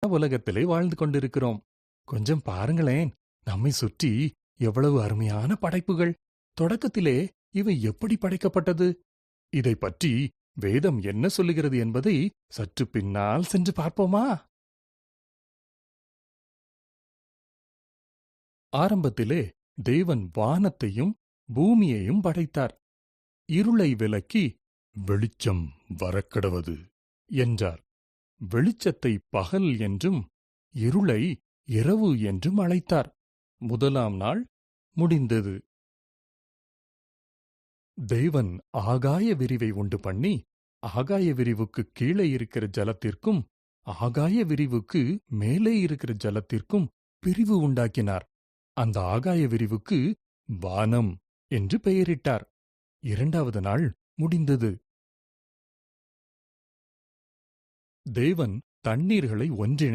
உலகத்திலே வாழ்ந்து கொண்டிருக்கிறோம். கொஞ்சம் பாருங்களேன், நம்மை சுற்றி எவ்வளவு அருமையான படைப்புகள். தொடக்கத்திலே இவை எப்படி படைக்கப்பட்டது? இதைப் பற்றி வேதம் என்ன சொல்லுகிறது என்பதை சற்று பின்னால் சென்று பார்ப்போமா? ஆரம்பத்திலே தேவன் வானத்தையும் பூமியையும் படைத்தார். இருளை விலக்கி வெளிச்சம் வரக்கடவது என்றார். வெளிச்சத்தை பகல் என்றும் இருளை இரவு என்றும் அழைத்தார். முதலாம் நாள் முடிந்தது. தேவன் ஆகாய விரிவை உண்டு பண்ணி, ஆகாய விரிவுக்குக் கீழே இருக்கிற ஜலத்திற்கும் ஆகாய விரிவுக்கு மேலே இருக்கிற ஜலத்திற்கும் பிரிவு உண்டாக்கினார். அந்த ஆகாய விரிவுக்கு வானம் என்று பெயரிட்டார். இரண்டாவது நாள் முடிந்தது. தேவன் தண்ணீர்களை ஒன்றிணைத்தார்.